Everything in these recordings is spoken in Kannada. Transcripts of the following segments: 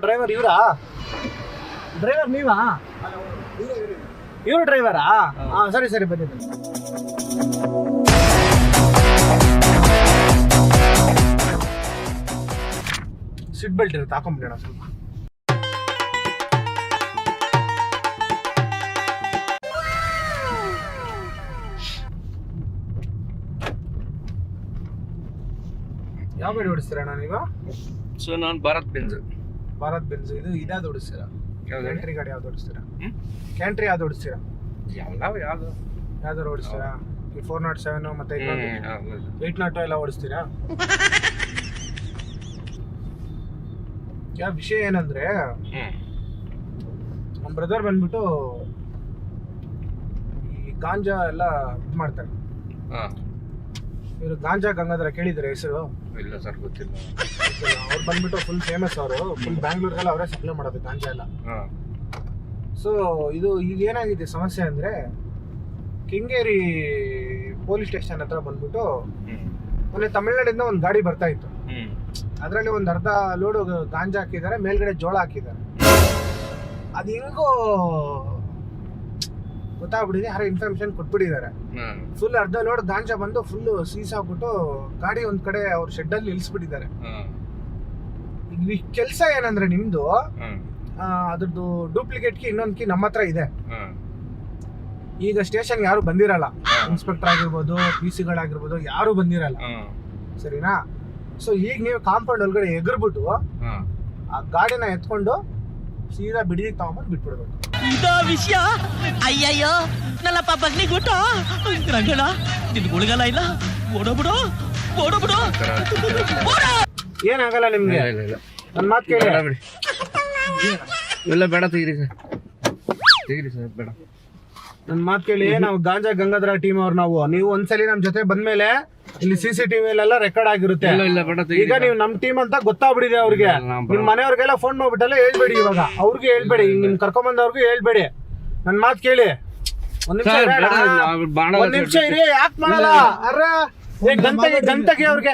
ಡ್ರೈವರ್ ಇವರಾ? ಡ್ರೈವರ್ ನೀವಾ? ಇವರು ಡ್ರೈವರಾ? ಹಾಂ ಸರಿ ಸರಿ ಬನ್ನಿ ಬನ್ನಿ. ಸೀಟ್ ಬೆಲ್ಟ್ ಇರುತ್ತೆ, ಹಾಕೊಂಡ್ಬಿಡೋಣ ಸ್ವಲ್ಪ. ಯಾವ ಗಾಡಿ ಓಡಿಸ್ತೀರಾ ನೀವು? ಸೊ ನಾನು ಭಾರತ್ ಬೆಂಜ್. ಇದು ಇದ್ಯಾವ್ದು ಓಡಿಸ್ತೀರಾ? ಕ್ಯಾಂಟ್ರಿ ಗಾಡಿ ಯಾವ್ದು ಓಡಿಸ್ತೀರಾ? ಕ್ಯಾಂಟ್ರಿ ಯಾವ್ದು ಓಡಿಸ್ತೀರಾ? ಯಾವ್ದಾರು ಓಡಿಸ್ತೀರಾ? ಈ 407 ಮತ್ತೆ 802 ಎಲ್ಲ ಓಡಿಸ್ತೀರಾ? ಯಾವ ವಿಷಯ ಏನಂದ್ರೆ, ನಮ್ಮ ಬ್ರದರ್ ಬಂದ್ಬಿಟ್ಟು ಈ ಗಾಂಜಾ ಎಲ್ಲ ಇದು ಮಾಡ್ತಾರೆ. ಇವರು ಗಾಂಜಾ ಗಂಗಾಧರ ಕೇಳಿದ್ರೆ ಹೆಸರು? ಇಲ್ಲ ಸರ್, ಗೊತ್ತಿಲ್ಲ. ಅವ್ರು ಬಂದ್ಬಿಟ್ಟು ಫುಲ್ ಫೇಮಸ್. ಅವರು ಫುಲ್ ಬ್ಯಾಂಗ್ಳೂರ್ಗೆಲ್ಲ ಅವರೇ ಸಪ್ಲೈ ಮಾಡೋದು ಗಾಂಜಾ ಎಲ್ಲ. ಸೊ ಇದು ಈಗ ಏನಾಗಿದೆ ಸಮಸ್ಯೆ ಅಂದ್ರೆ, ಕೆಂಗೇರಿ ಪೊಲೀಸ್ ಸ್ಟೇಷನ್ ಹತ್ರ ಬಂದ್ಬಿಟ್ಟು ಮೊನ್ನೆ ತಮಿಳ್ನಾಡಿಂದ ಒಂದು ಗಾಡಿ ಬರ್ತಾ ಇತ್ತು. ಅದರಲ್ಲಿ ಒಂದು ಅರ್ಧ ಲೋಡು ಗಾಂಜಾ ಹಾಕಿದ್ದಾರೆ, ಮೇಲ್ಗಡೆ ಜೋಳ ಹಾಕಿದ್ದಾರೆ. ಅದು ಹೆಂಗೋ ಗೊತ್ತಾಗ್ಬಿಟ್ಟಿದೆ, ಯಾರೋ ಇನ್ಫಾರ್ಮೇಶನ್ ಕೊಟ್ಬಿಟ್ಟಿದ್ದಾರೆ. ಫುಲ್ ಅರ್ಧ ಲೋಡ್ ಗಾಂಜಾ ಬಂದು ಫುಲ್ ಸೀಸ್ ಆಗ್ಬಿಟ್ಟು ಗಾಡಿ ಒಂದ್ ಕಡೆ ಅವ್ರ ಶೆಡ್ ಅಲ್ಲಿ ನಿಲ್ಸ್ಬಿಟ್ಟಿದ್ದಾರೆ. ಈಗ ಕೆಲಸ ಏನಂದ್ರೆ ನಿಮ್ದು, ಅದ್ರದ್ದು ಡೂಪ್ಲಿಕೇಟ್ ಕೀ ಇನ್ನೊಂದು ಕೀ ನಮ್ಮ ಹತ್ರ ಇದೆ. ಈಗ ಸ್ಟೇಷನ್ ಯಾರು ಬಂದಿರಲ್ಲ, ಇನ್ಸ್ಪೆಕ್ಟರ್ ಆಗಿರ್ಬೋದು, PC ಗಳಾಗಿರ್ಬೋದು, ಯಾರು ಬಂದಿರಲ್ಲ, ಸರಿನಾ? ಸೊ ಈಗ ನೀವು ಕಾಂಪೌಂಡ್ ಒಳಗಡೆ ಎಗರ್ಬಿಟ್ಟು ಆ ಗಾಡಿನ ಎತ್ಕೊಂಡು ಸೀದಾ ಬಿಡಿಗೆ ತಗೊಂಡ್ಬಂದು ಬಿಟ್ಬಿಡ್ಬೇಕು. ಇದಾ ವಿಷಯ? ಅಯ್ಯಯ್ಯೋ ನನ್ನ ಪಾಪಗ್ನಿ ಗುಟ್ಟ ರಂಗಣ, ನಿನ್ ಗುಳಿಗಲ್ಲ ಇಲ್ಲ, ಓಡೋಬಿಡು. ಏನಾಗಲ್ಲ ನಿಮ್ಗೆ, ನನ್ನ ಮಾತು ಕೇಳಿ. ಇಲ್ಲ ಬೇಡ, ತೆಗಿರಿ ಸರ್ ಬೇಡ. ನನ್ನ ಮಾತು ಕೇಳಿ, ನಾವು ಗಾಂಜಾ ಗಂಗಾಧರ ಟೀಮ್ ಅವ್ರು. ನೀವು ಒಂದ್ಸಲಿ ನಮ್ಮ ಜೊತೆ ಬಂದ್ಮೇಲೆ ಇಲ್ಲಿ CCTV ಎಲ್ಲ ರೆಕಾರ್ಡ್ ಆಗಿರುತ್ತೆ. ಈಗ ನೀವು ನಮ್ಮ ಟೀಮ್ ಅಂತ ಗೊತ್ತಾಗ್ಬಿಡಿದೆ ಅವ್ರಿಗೆ. ನಿಮ್ ಮನೆಯವ್ರಿಗೆಲ್ಲ ಫೋನ್ ಮಾಡ್ಬಿಟ್ಟಲ್ಲ ಹೇಳ್ಬೇಡಿ, ಇವಾಗ ಅವ್ರಿಗೆ ಹೇಳ್ಬೇಡಿ, ನಿಮ್ ಕರ್ಕೊಂಬಂದವ್ರಿಗೆ ಹೇಳ್ಬೇಡಿ. ನನ್ನ ಮಾತು ಕೇಳಿ, ಒಂದ್ ನಿಮಿಷ ಇರಿ. ಯಾಕೆ ಮಾಡಲ್ಲ? ಅರ್ರೆ ಗಂಟಗೆ ಅವ್ರಿಗೆ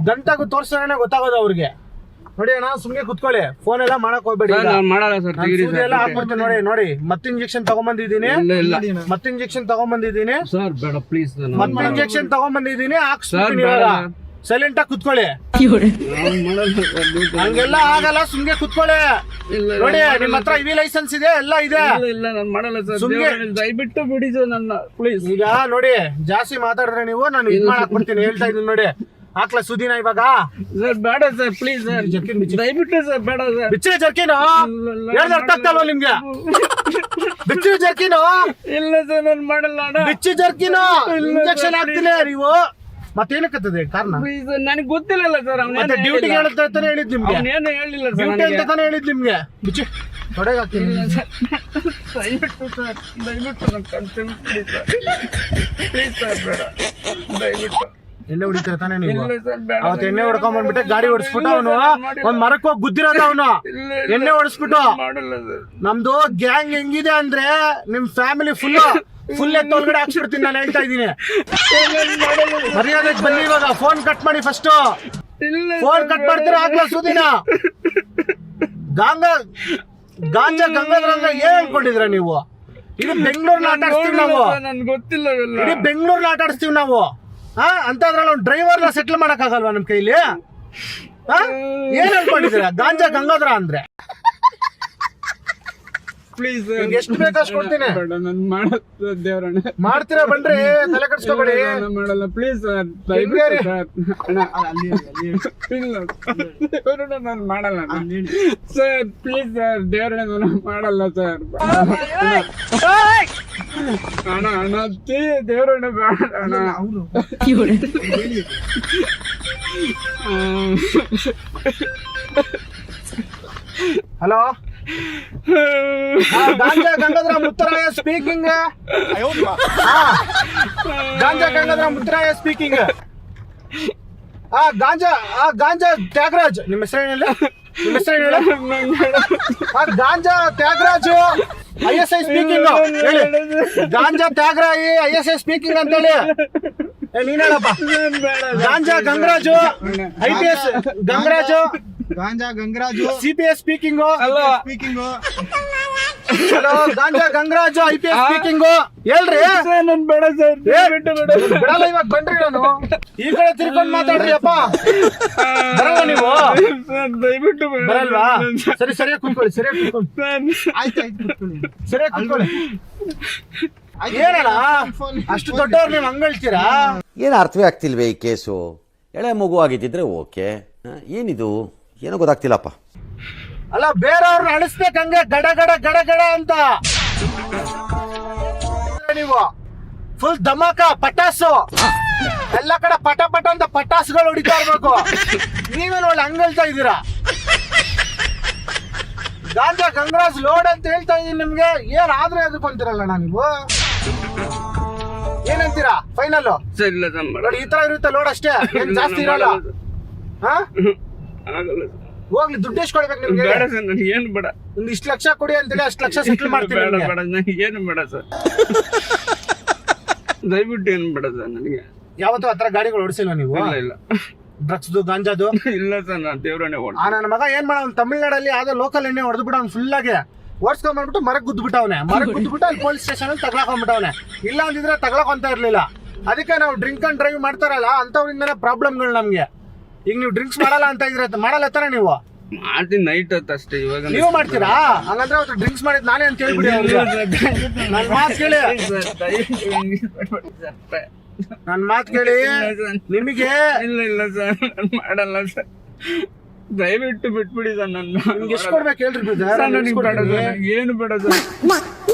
ಗಂಟಗೂ ತೋರ್ಸೋಣ ಗೊತ್ತಾಗೋದು ಅವ್ರಿಗೆ. ನೋಡಿ ಅಣ್ಣ, ಸುಮ್ನೆ ಕುತ್ಕೊಳ್ಳಿ, ಫೋನ್ ಎಲ್ಲ ಮಾಡಕ್ ಹೋಗ್ಬೇಡಿ. ಎಲ್ಲ ಹಾಕ್ಬಿಡ್ತೀನಿ ನೋಡಿ. ಮತ್ತೆ ಇಂಜೆಕ್ಷನ್ ತಗೊಂಡ್ಬಂದಿದ್ದೀನಿ, ಸರ್ ಬೇಡ ಪ್ಲೀಸ್. ಮತ್ತೆ ಇಂಜೆಕ್ಷನ್ ತಗೊಂಡ್ಬಂದಿದ್ದೀನಿ, ಹಾಕ್ಸ್ಬಿಡ್ತೀನಿ. ಇವಾಗ ಸೈಲೆಂಟ್ ಆಗಿ ಕುತ್ಕೊಳ್ಳಿ. ಹಂಗೆಲ್ಲ ಆಗಲ್ಲ, ಸುಮ್ನೆ ಕುತ್ಕೊಳ್ಳಿ. ನೋಡಿ ನಿಮ್ ಹತ್ರ ಇವಿ ಲೈಸೆನ್ಸ್ ಇದೆ, ಎಲ್ಲ ಇದೆ. ಇಲ್ಲ ನಾನು ಮಾಡಲ್ಲ ಸರ್, ದಯವಿಟ್ಟು ಬಿಡಿ ಸರ್ ನನ್ನ ಪ್ಲೀಸ್. ಈಗ ನೋಡಿ, ಜಾಸ್ತಿ ಮಾತಾಡಿದ್ರೆ ನೀವು ನಾನು ಇದು ಮಾಡಕ್ ಬಿಡ್ತೀನಿ, ಹೇಳ್ತಾ ಇದೀನಿ ನೋಡಿ. ಹಾಕ್ಲಾ ಸುದಿನ ಇವಾಗ? ಸರ್ ಬೇಡ ಸರ್ ಪ್ಲೀಸ್ ಸರ್, ದಯವಿಟ್ಟು ಸರ್ ಬೇಡ ಸರ್. ಬಿಚ್ಚಿನ ಜರ್ಕಿನು ಅರ್ಥ ಆಗ್ತಲ್ವ ನಿಮ್ಗೆ? ಬಿಚ್ಚಿನ ಜರ್ಕಿನು? ಇಲ್ಲ ಸರ್ ನಾನು ಮಾಡಲ್ಲ. ಬಿಚ್ಚಿ ಜರ್ಕಿನು ಇಂಜೆಕ್ಷನ್ ಹಾಕ್ತಿಲ್ಲ ನೀವು, ಮತ್ತೇನಕ್ಕತ್ತದೆ ಕಾರಣ? ನನಗೆ ಗೊತ್ತಿಲ್ಲ ಸರ್. ಮತ್ತೆ ಡ್ಯೂಟಿಗೆ ಹೇಳ್ತಾನೆ ಹೇಳಿದ್ ನಿಮ್ಗೆ, ಏನು ಹೇಳಿಲ್ಲ ಸರ್, ಡ್ಯೂಟಿ ಅಂತ ತಾನೇ ಹೇಳಿದ್ ನಿಮ್ಗೆ. ಬಿಚ್ಚಿ ತೊಡೆಗೆ ಹಾಕ್ತೀನಿ. ದಯವಿಟ್ಟು ಸರ್, ದಯವಿಟ್ಟು ನನ್ನ ಕನ್ಸೆಂಟ್ ಪ್ಲೀಸ್ ಸರ್, ಬೇಡ ದಯವಿಟ್ಟು. ಎಣ್ಣೆ ಹೊಡಿತೀರ ತಾನೇ ನೀವು? ಅವತ್ತು ಎಣ್ಣೆ ಹೊಡ್ಕೊಂಡ್ ಬಂದ್ಬಿಟ್ಟೆ ಗಾಡಿ ಓಡಿಸ್ಬಿಟ್ಟು ಅವನು ಒಂದ್ ಮರಕ್ಕೆ ಹೋಗಿ ಗುದ್ದಿರೋದು ಅವನು. ಎಣ್ಣೆ ಹೊಡಿಸ್ಬಿಟ್ಟು ನಮ್ದು ಗ್ಯಾಂಗ್ ಹೆಂಗಿದೆ ಅಂದ್ರೆ, ನಿಮ್ ಫ್ಯಾಮಿಲಿ ಫುಲ್ ಎತ್ತೊಳಗಡೆ ಹಾಕ್ಸ್ಬಿಡ್ತೀನಿ ನಾನು, ಹೇಳ್ತಾ ಇದ್ದೀನಿ. ಮರ್ಯಾದಕ್ಕೆ ಬನ್ನಿ ಇವಾಗ. ಫೋನ್ ಕಟ್ ಮಾಡಿ ಫಸ್ಟ್. ಫೋನ್ ಕಟ್ ಮಾಡ್ತೀರಾ? ಆಗ್ಲಾ ಸುದಿನ ಗಾಂಜಾ ಗಂಗಾಧರ ಅಂದ್ರೆ ಏನ್ ಅನ್ಕೊಂಡಿದ್ರ ನೀವು? ಇಡೀ ಬೆಂಗಳೂರ್ನ ಆಟ ಆಡಿಸ್ತೀವಿ ನಾವು, ನನ್ಗೆ ಗೊತ್ತಿಲ್ಲ. ಇಡೀ ಬೆಂಗಳೂರ್ನ ಆಟ ಆಡಿಸ್ತೀವಿ ನಾವು. ಅಂತದ್ರಲ್ಲಿ ಒಂದು ಡ್ರೈವರ್ನ ಸೆಟ್ಲ್ ಮಾಡಕ್ ಆಗಲ್ವಾ ನಮ್ ಕೈಲಿ? ಏನ್ ಅನ್ಕೊಂಡಿದ್ದೀರಾ ಗಾಂಜಾ ಗಂಗಾಧರ ಅಂದ್ರೆ? ಪ್ಲೀಸ್ ಎಷ್ಟು ಬೇಕಷ್ಟು ಕೊಡ್ತೀನಿ. ಮಾಡ್ತೀರಾ ಬನ್ರಿ, ತಲೆ ಕಟ್ಸ್ಕೊಬೇಡಿ. ಮಾಡಲ್ಲ ಪ್ಲೀಸ್ ಸರ್, ನಾನು ಮಾಡಲ್ಲ ಸರ್, ಪ್ಲೀಸ್ ಸರ್, ದೇವ್ರಣ್ಣ ನಾನು ಮಾಡಲ್ಲ ಸರ್. ಅಣ್ಣ ದೇವ್ರಣ್ಣ ಬೇಡ ಅಣ್ಣ. ಹಲೋ, ಗಾಂಜಾ ಗಂಗಾಧರ ಮುತ್ತರಾಯ ಸ್ಪೀಕಿಂಗ್. ಗಾಂಜಾ ಗಂಗಾಧರ ಮುತ್ತರಾಯ ಸ್ಪೀಕಿಂಗ್. ಗಾಂಜಾ ತ್ಯಾಗರಾಜ್, ನಿಮ್ಮ ಹೆಸರು ಹೇಳಿ. ಗಾಂಜಾ ತ್ಯಾಗರಾಜು ISI ಸ್ಪೀಕಿಂಗ್ ಹೇಳಿ. ಗಾಂಜಾ ತ್ಯಾಗರಾಯಿ ISI ಸ್ಪೀಕಿಂಗ್ ಅಂತ ಹೇಳಿ. ನೀನ್ ಹೇಳಪ್ಪ. Ganja Gangaraju IPS Gangaraju Ganja Gangaraju CPS speaking. Speaking. Hello Ganja Gangaraju IPS speaking. ಹೇಳ್ರಿ. ನನ್ ಬೇಡ ಸರ್, ಬಿಡಲ್ಲ ಇವಾಗ ಬನ್ರಿ ನಾನು. ಈ ಕಡೆ ತಿರ್ಕೊಂಡ್ ಮಾತಾಡ್ರಿ ಅಪ್ಪ. ಬರಲ್ಲ ನೀವು? ದಯವಿಟ್ಟು ಬರಲ್ವಾ? ಸರಿ ಸರಿಯಾಗಿ ಕೂತ್ಕೊಳ್ಳಿ, ಸರಿಯಾಗಿ ಕೂತ್ಕೊಳ್ಳಿ. ಆಯ್ತು ಸರಿಯಾಗಿ ಕೂತ್ಕೊಳ್ಳಿ. ಏನಣ್ಣ ಅಷ್ಟು ದೊಡ್ಡವ್ರು ನೀವು ಹಂಗಳ್ತೀರಾ? ಏನು ಅರ್ಥವೇ ಆಗ್ತಿಲ್ವೇ ಈ ಕೇಸು? ಎಳೆ ಮಗು ಆಗಿದ್ದಿದ್ರೆ ಓಕೆ, ಏನಿದು ಏನೋ ಗೊತ್ತಾಗ್ತಿಲ್ಲಪ್ಪ. ಅಲ್ಲ ಬೇರೆಯವ್ರನ್ನ ಅಳಿಸ್ಬೇಕು ಹಂಗೆ ಗಡ ಗಡ ಗಡ ಗಡ ಅಂತ. ನೀವು ಫುಲ್ ಧಮಾಕ ಪಟಾಸು ಎಲ್ಲ ಕಡೆ ಪಟ ಪಟ ಅಂತ ಪಟಾಸುಗಳು ಹೊಡಿತಾ ಇರ್ಬೇಕು. ನೀವೇನು ಒಳ್ಳೆ ಹಂಗಳ್ತಾ ಇದ್ದೀರಾ? ಗಾಂಜಾ ಗಂಗರಾಜ್ ಲೋಡ್ ಅಂತ ಹೇಳ್ತಾ ಇದೀನಿ ನಿಮ್ಗೆ. ಏನಾದ್ರೆ ಅದಕ್ಕೊಂತೀರಲ್ಲ ನೀವು. ಏನಂತೀರಾ ಫೈನಲ್? ಇಲ್ಲ ನೋಡಿ ಈ ತರ ಇರುತ್ತೆ ಲೋಡ್ ಅಷ್ಟೇ, ಏನ್ ಜಾಸ್ತಿ ಇರಲ್ಲ. ಹಾ ಹೋಗ್ಲಿ, ದುಡ್ಡು ಎಷ್ಟು ಕೊಡ್ಬೇಕು ನಿಮ್ಗೆ? ಬೇಡ ಸರ್, ನನಗೆ ಏನು ಬೇಡ. ಒಂದು ಇಷ್ಟು ಲಕ್ಷ ಕೊಡಿ ಅಂತೇಳಿ ಅಷ್ಟು ಲಕ್ಷ ಸೆಟ್ಲ್ ಮಾಡ್ತೀನಿ. ಬೇಡ ಬೇಡ, ನನಗೆ ಏನು ಬೇಡ ಸರ್, ದಯವಿಟ್ಟು ಏನು ಬೇಡ ಸರ್ ನನಗೆ. ಯಾವತ್ತೂ ಆತರ ಗಾಡಿಗಳು ಓಡಿಸಿಲ್ಲ ನೀವು? ಇಲ್ಲ ಡ್ರಗ್ಸ್ದು ಗಾಂಜಾದು? ಇಲ್ಲ ಸರ್, ನಾನು ದೇವ್ರನ್ನೇ ಓಡ್. ನನ್ನ ಮಗ ಏನ್ ಮಾಡ, ತಮಿಳ್ನಾಡಲ್ಲಿ ಯಾವ್ದೋ ಲೋಕಲ್ ಎಣ್ಣೆ ಹೊಡೆದು ಬಿಡ ಅವ್ನು ಫುಲ್ ಆಗಿ ಓಡಿಸ್ಕೊಂಡ್ಬಿಟ್ಟು ಮರಕ್ಕೆ ಗುದ್ಬಿಟ್ಟವನೆ. ಮರಕ್ಕೆ ಗುದ್ಬಿಟ್ಟು ಅಲ್ಲಿ ಪೊಲೀಸ್ ಸ್ಟೇಷನ್ ಅಲ್ಲಿ ತಗ್ಲಾಕೊಂಡ್ಬಿಟ್ಟವನೆ. ಇಲ್ಲ ಅಂದಿದ್ರೆ ತಗ್ಲಾಕೊಂತ ಇರ್ಲಿಲ್ಲ. ಅದಕ್ಕೆ ನಾವು ಡ್ರಿಂಕ್ ಅಂಡ್ ಡ್ರೈವ್ ಮಾಡ್ತಾರಲ್ಲ ಅಂತವ್ರಿಂದನೇ ಪ್ರಾಬ್ಲಮ್ಗಳು ನಮ್ಗೆ. ಈಗ ನೀವು ಡ್ರಿಂಕ್ಸ್ ಮಾಡಲ್ಲ ಅಂತ ಇದ್ರೆ ಮಾಡಲ್ಲ ತಾನೆ ನೀವು? ಮಾಡ್ತೀನಿ ನೈಟ್ ಹೊತ್ತು ಅಷ್ಟೇ. ಇವಾಗ ನೀವು ಮಾಡ್ತೀರಾ? ಹಂಗಂದ್ರೆ ಅವತ್ತು ಡ್ರಿಂಕ್ಸ್ ಮಾಡಿದ್ ನಾನೇ ಅಂತ ಹೇಳ್ಬಿಡಿ ಅವ್ರಿಗೆ. ನನ್ ಮಾತು ಕೇಳಿ, ನನ್ ಮಾತು ಕೇಳಿ. ನಿಮಗೆ ಇಲ್ಲ ಸರ್, ನಾನು ಮಾಡಲ್ಲ ಸರ್, ದಯವಿಟ್ಟು ಬಿಟ್ಬಿಡಿ ಸರ್. ನಿಮ್ಗೆ ಎಷ್ಟು ಕೊಡ್ಬೇಕು ಹೇಳ್ರಿ ಬ್ರದರ್? ಏನು ಬೇಡ ಸರ್,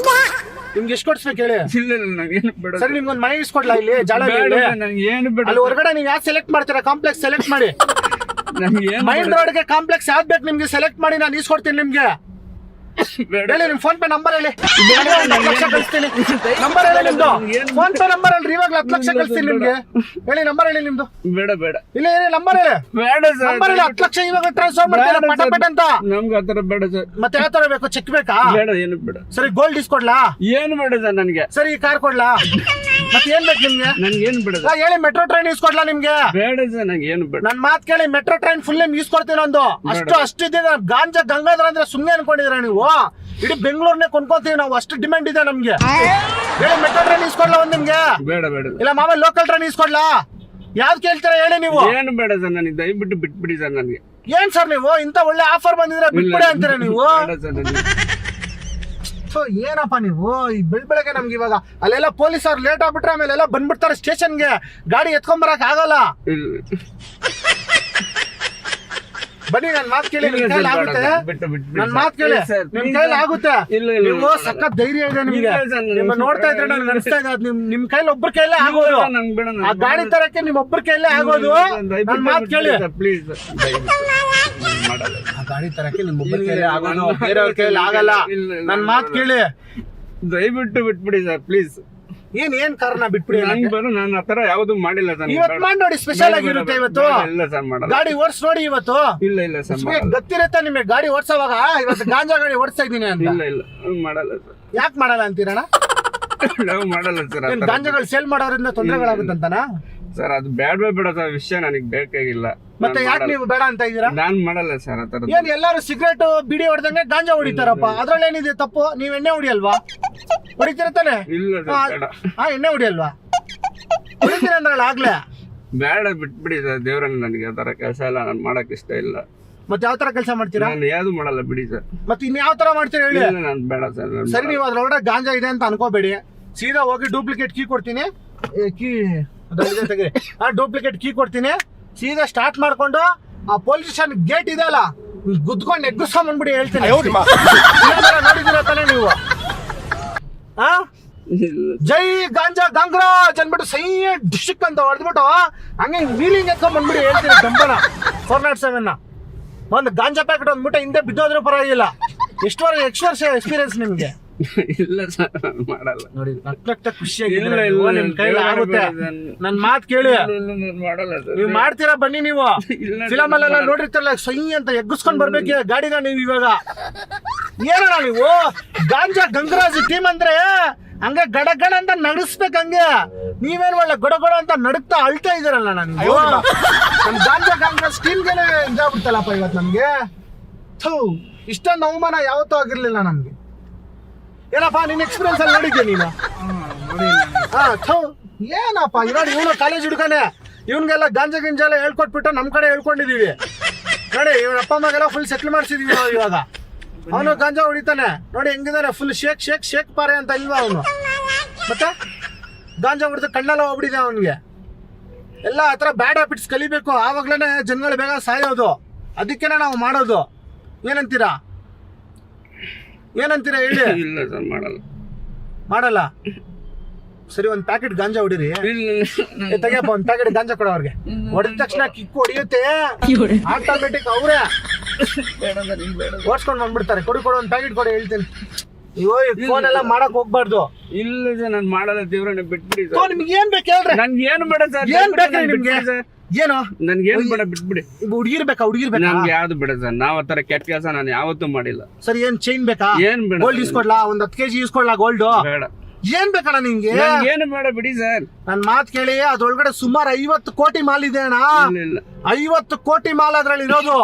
ನಿಮ್ಗೆ ಎಷ್ಟು ಕೊಡ್ಸ್ಬೇಕು ಹೇಳಿ? ಇಲ್ಲ ನನಗೇನು ಬೇಡ ಸರಿ, ನಿಮ್ಗೊಂದು ಮನೆ ಇಸ್ಕೊಡ್ಲಾ ಇಲ್ಲಿ ಜಾಳ ನನಗೆ ಏನು ಬೇಡ. ಅಲ್ಲಿ ಹೊರಗಡೆ ನೀವು ಯಾವ್ದು ಸೆಲೆಕ್ಟ್ ಮಾಡ್ತೀರಾ ಕಾಂಪ್ಲೆಕ್ಸ್ ಸೆಲೆಕ್ಟ್ ಮಾಡಿ. ಮೈಂಡ್ ರೋಡ್ಗೆ ಕಾಂಪ್ಲೆಕ್ಸ್ ಯಾವ್ದು ಬೇಕು ನಿಮ್ಗೆ ಸೆಲೆಕ್ಟ್ ಮಾಡಿ ನಾನು ಇಸ್ಕೊಡ್ತೀನಿ ನಿಮ್ಗೆ. ಹೇಳಿ ನಿಮ್ ಫೋನ್ ಪೇ ನಂಬರ್ ಹೇಳಿ, 10 ಲಕ್ಷ ಕಳಿಸ್ತೀನಿ. ನಂಬರ್ ಹೇಳಿ ನಿಮ್ದು, ಫೋನ್ ಪೇ ನಂಬರ್ ಅಲ್ರಿ, ಇವಾಗ 10 ಲಕ್ಷ ಕಳಿಸ್ತೀನಿ ನಿಮ್ಗೆ. ಹೇಳಿ ನಂಬರ್ ಹೇಳಿ ನಿಮ್ದು. ಬೇಡ ಬೇಡ, ಇಲ್ಲ ಹೇಳಿ ನಂಬರ್ ಹೇಳಿ. ಬೇಡ ಸರ್, ನಂಬರ್ ಹೇಳಿ, 10 ಲಕ್ಷ ಇವಾಗ ಟ್ರಾನ್ಸ್ಫರ್ ಮಾಡ್ತೀರಾ ಪಟ ಪಟ ಅಂತ. ನಮ್ಗೆ ಆತರ ಬೇಡ ಸರ್. ಮತ್ತೆ ಯಾವ ತರ ಬೇಕು? ಚೆಕ್ ಬೇಕಾ? ಬೇಡ, ಏನು ಬೇಡ. ಸರಿ ಗೋಲ್ಡ್ ಇಸ್ಕೊಡ್ಲಾ? ಏನು ಬೇಡ ಸರ್ ನನಗೆ. ಸರಿ ಕಾರ್ ಕೊಡ್ಲಾ? ಮತ್ತೆ ಏನ್ ಬೇಕು ನಿಮ್ಗೆ? ನನ್ಗೆ ಏನು ಬೇಡ. ಹೇಳಿ ಮೆಟ್ರೋ ಟ್ರೈನ್ ಇಸ್ಕೊಡ್ಲಾ ನಿಮ್ಗೆ? ಬೇಡ ಸರ್, ನಂಗೆ ಏನು ಬೇಡ. ನನ್ ಮಾತ್ ಕೇಳಿ, ಮೆಟ್ರೋ ಟ್ರೈನ್ ಫುಲ್ ನಿಮ್ಗೆ ಇಸ್ಕೊಡ್ತೀನಿ ಒಂದು. ಅಷ್ಟು ಇದೆ. ಗಾಂಜಾ ಗಂಗಾಧರ ಅಂದ್ರೆ ಸುಮ್ನೆ ಅನ್ಕೊಂಡಿದೀರ ನೀವು? ಇಡೀ ಬೆಂಗಳೂರ್ನೇ ಕೊಂಡ್ಕೊತೀವಿ ನಾವು, ಅಷ್ಟು ಡಿಮ್ಯಾಂಡ್ ಇದೆ ನಮ್ಗೆ. ಹೇಳಿ ಮೆಟ್ರೋ ಟ್ರೈನ್ ಇಸ್ಕೊಡ್ಲಾ ಒಂದ್ ನಿಮ್ಗೆ? ಬೇಡ ಬೇಡ. ಇಲ್ಲ ಮಾಮೂಲಿ ಲೋಕಲ್ ಟ್ರೈನ್ ಇಸ್ಕೊಡ್ಲಾ? ಯಾವ್ದು ಕೇಳ್ತೀರಾ ಹೇಳಿ ನೀವು? ಏನು ಬೇಡ ಸರ್ ನನಗೆ, ದಯವಿಟ್ಟು ಬಿಟ್ಬಿಡಿ ಸರ್ ನನಗೆ. ಏನ್ ಸರ್ ನೀವು ಇಂತ ಒಳ್ಳೆ ಆಫರ್ ಬಂದಿದ್ರೆ ಬಿಟ್ಬಿಡಿ ಅಂತೀರಾ ನೀವು? ಬೇಡ ಸರ್ ನನಗೆ. ಸೊ ಏನಪ್ಪ ನೀವು ಈ ಬೆಳಗ್ಗೆ ನಮ್ಗೆ ಇವಾಗ ಅಲ್ಲೆಲ್ಲ ಪೊಲೀಸ್ ಅವ್ರು ಲೇಟ್ ಆಗ್ಬಿಟ್ರೆ ಆಮೇಲೆ ಎಲ್ಲ ಬಂದ್ಬಿಡ್ತಾರೆ ಸ್ಟೇಷನ್ಗೆ. ಗಾಡಿ ಎತ್ಕೊಂಡ್ ಬರಕ್ ಆಗಲ್ಲ. ಬನ್ನಿ ನನ್ ಮಾತು ಕೇಳಿ, ನಿಮ್ ಕೈಲಿ ಆಗುತ್ತೆ. ನನ್ ಮಾತು ಕೇಳಿ, ನಿಮ್ ಕೈಲಿ ಆಗುತ್ತೆ. ನೀವು ಸಖತ್ ಧೈರ್ಯ ಇದೆ ನಿಮ್ಗೆ. ನಿಮ್ಮ ನೋಡ್ತಾ ಇದ್ರೆ ನನ್ಗೆ ಅನಿಸ್ತಾ ಇದೆ ನಿಮ್ ಕೈಲಿ ಒಬ್ಬರ ಕೈಲೇ ಆಗೋದು. ಆ ಗಾಡಿ ತರಕ್ಕೆ ನಿಮ್ ಒಬ್ಬರ ಕೈಲೇ ಆಗೋದು. ನನ್ ಮಾತು ಕೇಳಿ, ಪ್ಲೀಸ್. ಆ ಗಾಡಿ ತರಕ್ಕೆ ನಿಮ್ ಒಬ್ಬರ ಕೈಲೇ ಆಗೋದು, ಬೇರೆಯವ್ರ ಕೈಲಿ ಆಗಲ್ಲ. ನನ್ ಮಾತು ಕೇಳಿ, ದಯವಿಟ್ಟು ಬಿಟ್ಬಿಡಿ ಸರ್ ಪ್ಲೀಸ್. ಏನ್ ಕಾರಣ ಬಿಟ್ಬಿಡಿ? ನಾನು ಆತರ ಯಾವ್ದು ಮಾಡಿಲ್ಲ ಸರ್. ಇವತ್ತು ಮಾಡಿ ನೋಡಿ, ಸ್ಪೆಷಲ್ ಆಗಿರುತ್ತೆ ಇವತ್ತು. ಇಲ್ಲ ಸರ್ ಮಾಡಲ್ಲ. ಗಾಡಿ ಓಡಿಸ್ ನೋಡಿ ಇವತ್ತು. ಇಲ್ಲ ಸರ್, ಗೊತ್ತಿರುತ್ತೆ ನಿಮಗೆ ಗಾಡಿ ಓಡಿಸೋವಾಗ ಇವತ್ತು ಗಾಂಜಾ ಗಾಡಿ ಓಡಿಸ್ತಾ ಇದೀನಿ ಅಂತ. ಇಲ್ಲ ಮಾಡಲ್ಲ ಸರ್. ಯಾಕೆ ಮಾಡಲ್ಲ ಅಂತೀರಣ್ಣ? ನಾವು ಮಾಡಲ್ಲ ಸರ್. ಗಾಂಜಾಗಳು ಸೇಲ್ ಮಾಡೋದ್ರಿಂದ ತೊಂದರೆಗಳಾಗುತ್ತಂತಾನ ಸರ್? ಅದು ಬೇಡ ಸರ್, ವಿಷಯ ನನಗೆ ಬೇಕಾಗಿಲ್ಲ. ಮತ್ತೆ ಯಾಕೆ ನೀವು ಬೇಡ ಅಂತ ಇದೀರಾ? ನಾನ್ ಮಾಡಲ್ಲ ಸರ್ ಆತರ. ಏನ್ ಎಲ್ಲಾರು ಸಿಗರೇಟ್ ಬಿಡಿ ಹೊಡೆದಂಗೆ ಗಾಂಜಾ ಹೊಡಿತಾರಪ್ಪ, ಅದ್ರಲ್ಲಿ ಏನಿದೆ ತಪ್ಪು? ನೀವ್ ಎಣ್ಣೆ ಹೊಡಿಯಲ್ವಾ? ಹೊಡಿತೀರತಾನೆ? ಇಲ್ಲ ಸರ್, ಬೇಡ. ಎಣ್ಣೆ ಹೊಡಿಯಲ್ವಾ? ಹೊಡಿತೀರ ಅಂದ್ರಲ್ಲ ಆಗ್ಲೇ. ಬೇಡ, ಬಿಟ್ಬಿಡಿ ಸರ್. ದೇವ್ರನ್ನ ನನಗೆ ಆತರ ಕೆಲಸ ಎಲ್ಲ ನಾನು ಮಾಡಕ್ ಇಷ್ಟ ಇಲ್ಲ. ಮತ್ತೆ ಯಾವ ತರ ಕೆಲಸ ಮಾಡ್ತೀರಾ? ನಾನು ಯಾವ್ದು ಮಾಡಲ್ಲ, ಬಿಡಿ ಸರ್. ಮತ್ತೆ ಇನ್ ಯಾವ ತರ ಮಾಡ್ತೀರಾ ಹೇಳಿ? ನಾನು ಬೇಡ ಸರ್. ಸರಿ, ನೀವು ಅದ್ರೊಳಗಡೆ ಗಾಂಜಾ ಇದೆ ಅಂತ ಅನ್ಕೋಬೇಡಿ. ಸೀದಾ ಹೋಗಿ ಡೂಪ್ಲಿಕೇಟ್ ಕೀ ಕೊಡ್ತೀನಿ. ಕೀ ತೆಗೀರಿ. ಡೂಪ್ಲಿಕೇಟ್ ಕೀ ಕೊಡ್ತೀನಿ. ಸೀದಾ ಸ್ಟಾರ್ಟ್ ಮಾಡ್ಕೊಂಡು ಆ ಪೊಲೀಸ್ ಸ್ಟೇಷನ್ ಗೇಟ್ ಇದೆ ಅಲ್ಲ, ಗುದ್ಕೊಂಡು ಎಗ್ಗಿಸ್ಕೊಂಡ್ ಬಂದ್ಬಿಡಿ ಹೇಳ್ತೀನಿ. ನೋಡಿದಿರ ತಾನೆ ನೀವು? ಜೈ ಗಾಂಜಾ ಗಂಗರಾಜ್ ಅನ್ಬಿಟ್ಟು ಸೈ ಡಿಸ್ಟಿಕ್ ಅಂತ ಹೊಡೆದ್ಬಿಟ್ಟು ಹಂಗೆ ವೀಲಿಂಗ್ ಎತ್ಕೊಂಡ್ ಬಂದ್ಬಿಡಿ ಹೇಳ್ತೀನಿ. ಡಂಬನ 407 ಒಂದು ಗಾಂಜಾ ಪ್ಯಾಕೆಟ್ ಅಂದ್ಬಿಟ್ಟು ಹಿಂದೆ ಬಿದ್ದೋದ್ರೂ ಪರವಾಗಿಲ್ಲ. ಎಷ್ಟು ವರ್ಷ ಎಕ್ಸ್ಪೀರಿಯನ್ಸ್ ನಿಮ್ಗೆ? ಇಲ್ಲ ಸರ್, ಮಾಡಲ್ಲ. ನೋಡಿ ಖುಷಿಯಾಗಿಲ್ಲ. ನಿಮ್ ಕೈಲಿ ಆಗುತ್ತೆ. ನನ್ ಮಾತು ಕೇಳಿ, ಮಾಡಲ್ಲ ಸರ್. ನೀವ್ ಮಾಡ್ತೀರಾ ಬನ್ನಿ. ನೀವು ಫಿಲಮ್ ಅಲ್ಲೆಲ್ಲ ನೋಡಿರ್ತಾರಲ್ಲ, ಸೈ ಅಂತ ಎಗ್ಗಿಸ್ಕೊಂಡ್ ಬರ್ಬೇಕು ಗಾಡಿನ. ನೀವು ಇವಾಗ ಏನಣ್ಣ ನೀವು ಗಾಂಜಾ ಗಂಗರಾಜ್ ಟೀಮ್ ಅಂದ್ರೆ ಹಂಗೆ ಗಡ ಗಡ ಅಂತ ನಡೆಸ್ಬೇಕು. ಹಂಗೆ ನೀವೇನ್ ಒಳ್ಳೆ ಗೊಡ ಗೊಡ ಅಂತ ನಡುಕ್ತಾ ಅಳ್ತಾ ಇದೀರಲ್ಲ ನನಗೆ. ನಮ್ ಗಾಂಜಾ ಸ್ಟೀಲ್ಗೆನೆ ಇದಾಗ್ಬಿಡ್ತಲ್ಲಪ್ಪ ಇವತ್ತು ನಮ್ಗೆ. ಥೂ, ಇಷ್ಟೊಂದು ಅವಮಾನ ಯಾವತ್ತೂ ಆಗಿರ್ಲಿಲ್ಲ ನಮ್ಗೆ. ಏನಪ್ಪ ನಿನ್ ಎಕ್ಸ್ಪೀರಿಯನ್ಸ್ ಅಲ್ಲಿ ನೋಡಿದ್ದೆ ನೀನು? ಹಾ, ಥೂ, ಏನಪ್ಪ ನೋಡಿ, ಇವನು ಕಾಲೇಜ್ ಹುಡುಗನೆ, ಇವನ್ಗೆಲ್ಲ ಗಾಂಜಾ ಎಲ್ಲ ಹೇಳ್ಕೊಟ್ಬಿಟ್ಟು ನಮ್ ಕಡೆ ಹೇಳ್ಕೊಂಡಿದೀವಿ ನೋಡಿ. ಇವ್ರ ಅಪ್ಪ ಅಮ್ಮಗೆಲ್ಲ ಫುಲ್ ಸೆಟ್ಲ್ ಮಾಡಿಸಿದೀವಿ ನಾವು ಇವಾಗ. ಅವನು ಗಾಂಜಾ ಹೊಡಿತಾನೆ ನೋಡಿ, ಹೆಂಗಿದಾನೆ full shake shake shake Pare ಅಂತ ಇಲ್ವಾ ಅವನು? ಮತ್ತೆ ಗಾಂಜಾ ಹೊಡೆದು ಕಣ್ಣೆಲ್ಲ ಹೋಗ್ಬಿಟ್ಟಿದೆ ಅವನಿಗೆ. ಎಲ್ಲ ಆ ಥರ ಬ್ಯಾಡ್ ಹ್ಯಾಬಿಟ್ಸ್ ಕಲಿಬೇಕು, ಆವಾಗ್ಲೇ ಜನಗಳು ಬೇಗ ಸಾಯೋದು. ಅದಕ್ಕೇನೆ ನಾವು ಮಾಡೋದು. ಏನಂತೀರಾ ಹೇಳಿ? ಇಲ್ಲ ಸರ್, ಮಾಡಲ್ಲ. ಸರಿ, ಒಂದ್ ಪ್ಯಾಕೆಟ್ ಗಾಂಜಾ ಹೊಡಿರಿ. ತೆಗಿಯಪ್ಪ, ಒಂದ್ ಪ್ಯಾಕೆಟ್ ಗಾಂಜಾ ಕೊಡ ಅವ್ರಿಗೆ. ಹೊಡೆದ ತಕ್ಷಣ ಕಿಕ್ ಹೊಡಿಯುತ್ತೆ, ಆಟೋಮೆಟಿಕ್ ಅವರೇ ಓಡಿಸ್ಕೊಂಡು ಬಂದ್ಬಿಡ್ತಾರೆ. ಕೊಡು ಒಂದ್ ಪ್ಯಾಕೆಟ್ ಕೊಡಿ ಹೇಳ್ತೀನಿ. ಅಯ್ಯೋ, ಫೋನ್ ಎಲ್ಲ ಮಾಡಕ್ ಹೋಗ್ಬಾರ್ದು. ಇಲ್ಲ ಸರ್, ನಾನು ಮಾಡಲ್ಲ ದೇವ್ರನ್ನ ಬಿಟ್ಬಿಡಿ ಓ, ನಿಮ್ಗೆ ಏನ್ ಬೇಕು ಹೇಳ್ರಿ? ನನ್ಗೆ ಏನು ಬೇಡ ಸರ್. ಏನ್ ಬೇಕು ನಿಮ್ಗೆ? ಏನು ನನ್ಗೆ ಏನು ಬೇಡ, ಬಿಟ್ಬಿಡಿ. ಹುಡುಗಿರ್ ಬೇಕಾ? ನನ್ಗೆ ಯಾವ್ದು ಬೇಡ ಸರ್. ನಾವ್ ಆ ತರ ಕೆಟ್ಟ ಕೆಲಸ ನಾನು ಯಾವತ್ತೂ ಮಾಡಿಲ್ಲ. ಸರಿ, ಏನ್ ಚೈನ್ ಬೇಕಾ? ಏನ್ ಬೇಡ. ಗೋಲ್ಡ್ ಇಸ್ಕೊಡ್ಲಾ? ಒಂದ್ 10 kg ಇಸ್ಕೊಡ್ಲಾ ಗೋಲ್ಡ್? ಬೇಡ. ಏನ್ ಬೇಕಣ್ಣ ನಿಮ್ಗೆ? ಏನು ಬೇಡ ಬಿಡಿ ಸರ್. ನನ್ ಮಾತ್ ಕೇಳಿ, ಅದ್ರೊಳಗಡೆ ಸುಮಾರು 50 ಕೋಟಿ ಮಾಲ್ ಇದೆ ಅಣ್ಣ. ಇಲ್ಲ 50 ಕೋಟಿ ಮಾಲ್ ಅದ್ರಲ್ಲಿ ಇರೋದು.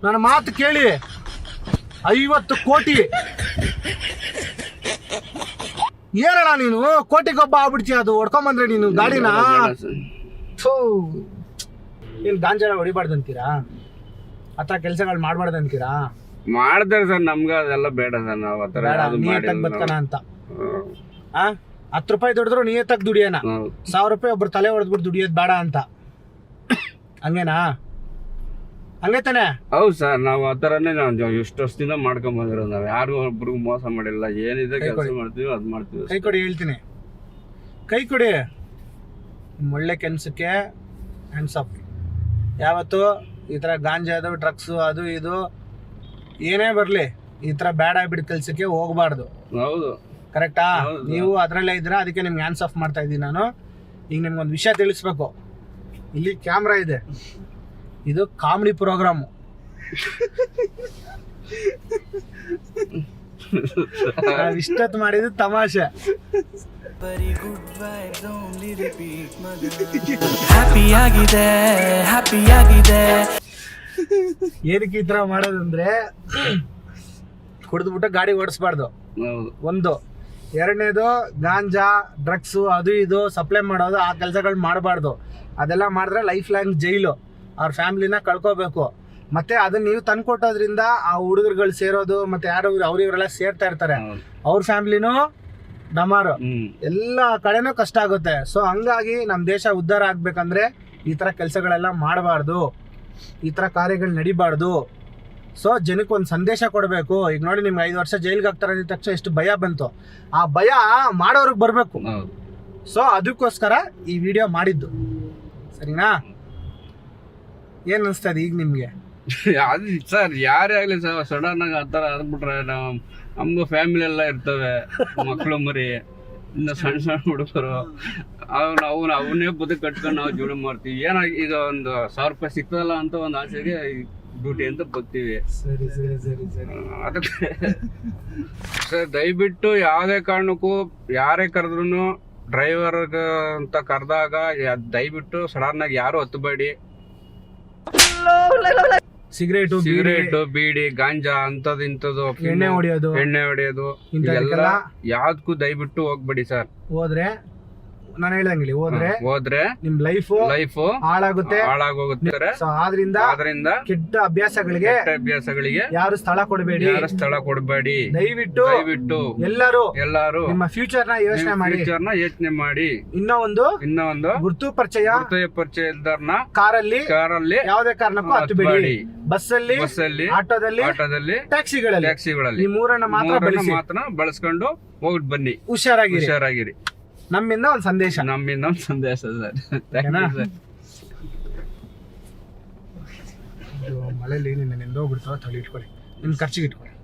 ನನ್ನ ಮಾತು ಕೇಳಿ, 50 ಕೋಟಿ. ಏನಣ್ಣ ನೀನು ಕೋಟಿಗೊಬ್ಬ ಆಗ್ಬಿಡ್ತೀಯ? ಅದು ಹೊಡ್ಕೊಂಬಂದ್ರೆ ನೀನು ಗಾಡಿನ. ಏನ್ ಗಾಂಜಾನ ಹೊಡಿಬಾರ್ದಂತೀರಾ? ಅಥವಾ ಕೆಲ್ಸಗಳು ಮಾಡ್ಬಾರ್ದಂತೀರಾ? ಮಾಡ್ತಾರೆ ಸರ್, ನಮ್ಗ ಅದೆಲ್ಲ ಬೇಡ ಸರ್. ನಾವ್ ಆತರ ನಿಯತ್ತಾಗಿ ಬದುಕಣ ಅಂತ. 10 ರೂಪಾಯಿ ದುಡಿದ್ರು ನಿಯತ್ತಾಗಿ ದುಡಿಯೋಣ. 1000 ರೂಪಾಯಿ ಒಬ್ರು ತಲೆ ಹೊಡೆದ್ಬಿಟ್ಟು ದುಡಿಯೋದ್ ಬೇಡ ಅಂತ. ಹಂಗೇನಾ? ಹಂಗೆ ತಾನೆ? ಹೌದು ಸರ್, ನಾವು ಆ ಥರನೇ ನಾವು ಎಷ್ಟು ವರ್ಷದಿಂದ ಮಾಡ್ಕೊಂಡ್ ಬಂದಿರೋದು. ನಾವು ಯಾರಿಗೂ ಒಬ್ರಿಗೂ ಮೋಸ ಮಾಡಿಲ್ಲ. ಏನಿದೆ ಕೆಲಸ ಮಾಡ್ತೀವಿ ಅದ್ ಮಾಡ್ತೀವಿ. ಕೈ ಕೊಡಿ ಹೇಳ್ತೀನಿ, ಕೈ ಕೊಡಿ. ಒಳ್ಳೆ ಕೆಲ್ಸಕ್ಕೆ ಹ್ಯಾಂಡ್ಸ್ ಅಪ್. ಯಾವತ್ತು ಈ ಥರ ಗಾಂಜಾದು ಡ್ರಗ್ಸು ಅದು ಇದು ಏನೇ ಬರಲಿ, ಈ ಥರ ಬ್ಯಾಡ್ ಹ್ಯಾಬಿಟ್ ಕೆಲ್ಸಕ್ಕೆ ಹೋಗ್ಬಾರ್ದು. ಹೌದು, ಕರೆಕ್ಟಾ? ನೀವು ಅದರಲ್ಲೇ ಇದ್ದೀರಾ, ಅದಕ್ಕೆ ನಿಮ್ಗೆ ಹ್ಯಾಂಡ್ಸ್ ಆಫ್ ಮಾಡ್ತಾ ಇದ್ದೀನಿ ನಾನು. ಈಗ ನಿಮ್ಗೊಂದು ವಿಷಯ ತಿಳಿಸ್ಬೇಕು. ಇಲ್ಲಿ ಕ್ಯಾಮ್ರಾ ಇದೆ, ಇದು ಕಾಮಿಡಿ ಪ್ರೋಗ್ರಾಮು. ಇಷ್ಟೊತ್ತು ಮಾಡಿದ್ದು ತಮಾಷೆ. ಏನಕ್ಕೆ ಈ ತರ ಮಾಡೋದಂದ್ರೆ, ಕುಡಿದ್ಬಿಟ್ಟು ಗಾಡಿ ಓಡಿಸ್ಬಾರ್ದು ಒಂದು. ಎರಡನೇದು, ಗಾಂಜಾ ಡ್ರಗ್ಸು ಅದು ಇದು ಸಪ್ಲೈ ಮಾಡೋದು, ಆ ಕೆಲಸಗಳು ಮಾಡಬಾರ್ದು. ಅದೆಲ್ಲ ಮಾಡಿದ್ರೆ ಲೈಫ್ ಲಾಂಗ್ ಜೈಲು. ಅವ್ರ ಫ್ಯಾಮಿಲಿನ ಕಳ್ಕೋಬೇಕು. ಮತ್ತೆ ಅದನ್ನ ನೀವು ತಂದ್ಕೊಟ್ಟೋದ್ರಿಂದ ಆ ಹುಡುಗರುಗಳು ಸೇರೋದು, ಮತ್ತೆ ಯಾರು ಅವ್ರಿವರೆಲ್ಲ ಸೇರ್ತಾ ಇರ್ತಾರೆ, ಅವ್ರ ಫ್ಯಾಮಿಲಿನೂ ಡಮಾರು, ಎಲ್ಲ ಕಡೆನೂ ಕಷ್ಟ ಆಗುತ್ತೆ. ಸೊ ಹಂಗಾಗಿ ನಮ್ಮ ದೇಶ ಉದ್ಧಾರ ಆಗ್ಬೇಕಂದ್ರೆ ಈ ಥರ ಕೆಲಸಗಳೆಲ್ಲ ಮಾಡಬಾರ್ದು, ಈ ಥರ ಕಾರ್ಯಗಳು ನಡಿಬಾರ್ದು. ಸೊ ಜನಕ್ಕೆ ಒಂದು ಸಂದೇಶ ಕೊಡಬೇಕು. ಈಗ ನೋಡಿ, ನಿಮ್ಗೆ 5 ವರ್ಷ ಜೈಲಿಗೆ ಹಾಕ್ತಾರೆ ಅಂದ ತಕ್ಷಣ ಎಷ್ಟು ಭಯ ಬಂತು. ಆ ಭಯ ಮಾಡೋರಿಗೆ ಬರಬೇಕು. ಸೊ ಅದಕ್ಕೋಸ್ಕರ ಈ ವಿಡಿಯೋ ಮಾಡಿದ್ದು. ಸರಿನಾ? ಏನ್ ಅನಿಸ್ತದೆ ಈಗ ನಿಮ್ಗೆ? ಅದು ಸರ್, ಯಾರೇ ಆಗ್ಲಿ ಸರ್, ಸಡನ್ ಆಗಿ ಆ ಥರ ಆದ್ಬಿಟ್ರೆ ನಮ್ಗೂ ಫ್ಯಾಮಿಲಿ ಎಲ್ಲ ಇರ್ತವೆ, ಮಕ್ಕಳು ಮರಿ, ಇನ್ನು ಸಣ್ಣ ಸಣ್ಣ ಹುಡುಗರು, ಅವನ್ನೇ ಬದುಕು ಕಟ್ಕೊಂಡು ನಾವು ಜೀವನ ಮಾಡ್ತೀವಿ. ಏನಾಗಿ ಈಗ ಒಂದು 1000 ರೂಪಾಯಿ ಸಿಗ್ತದಲ್ಲ ಅಂತ ಒಂದು ಆಸೆಗೆ ಡ್ಯೂಟಿ ಅಂತ ಬರ್ತೀವಿ. ಸರಿ ಸರಿ ಸರಿ ಸರಿ. ಅದಕ್ಕೆ ಸರ್, ದಯವಿಟ್ಟು ಯಾವುದೇ ಕಾರಣಕ್ಕೂ ಯಾರೇ ಕರೆದ್ರು, ಡ್ರೈವರ್ ಅಂತ ಕರೆದಾಗ ದಯವಿಟ್ಟು ಸಡನ್ ಆಗಿ ಯಾರು ಹತ್ತಬೇಡಿ. ಸಿಗರೇಟು, ಬೀಡಿ, ಗಾಂಜಾ ಅಂತದ್ ಇಂಥದ್ದು, ಎಣ್ಣೆ ಹೊಡೆಯೋದು ಇದೆಲ್ಲ ಯಾವ್ದಕ್ಕೂ ದಯವಿಟ್ಟು ಹೋಗ್ಬೇಡಿ ಸರ್. ಹೋದ್ರೆ ನಾನು ಹೇಳ್ದಂಗಿಲ್ಲ, ಹೋದ್ರೆ ನಿಮ್ ಲೈಫ್ ಹಾಳಾಗೋಗುತ್ತೆ. ಆದ್ರಿಂದ ಕೆಟ್ಟ ಅಭ್ಯಾಸಗಳಿಗೆ ಯಾರು ಸ್ಥಳ ಕೊಡಬೇಡಿ. ದಯವಿಟ್ಟು ಎಲ್ಲರೂ ನಿಮ್ಮ ಫ್ಯೂಚರ್ ನ ಯೋಚನೆ ಮಾಡಿ. ಇನ್ನೂ ಒಂದು ಗುರ್ತು ಪರಿಚಯ ಇಲ್ದಾರ್ನ ಕಾರಲ್ಲಿ ಯಾವುದೇ ಕಾರಣಕ್ಕೂ ಹತ್ತಬೇಡಿ. ಬಸ್ಸಲ್ಲಿ, ಆಟೋದಲ್ಲಿ, ಟ್ಯಾಕ್ಸಿಗಳಲ್ಲಿ ಈ ಮೂರನ್ನ ಮಾತ್ರ ಬಳಸ್ಕೊಂಡು ಹೋಗ್ಬಿಟ್ಟು ಬನ್ನಿ. ಹುಷಾರಾಗಿರಿ. ನಮ್ಮಿಂದ ಒಂದು ಸಂದೇಶ ಸರ್. ಮಳೆಯಲ್ಲಿ ನಿನ್ನೆ ನೆಂದೋಗ್ಬಿಡ್ತಾವ, ತಲೆ ಇಟ್ಕೊಳ್ಳಿ, ನಿಮ್ ಖರ್ಚಿಗೆ ಇಟ್ಕೊಳ್ಳಿ.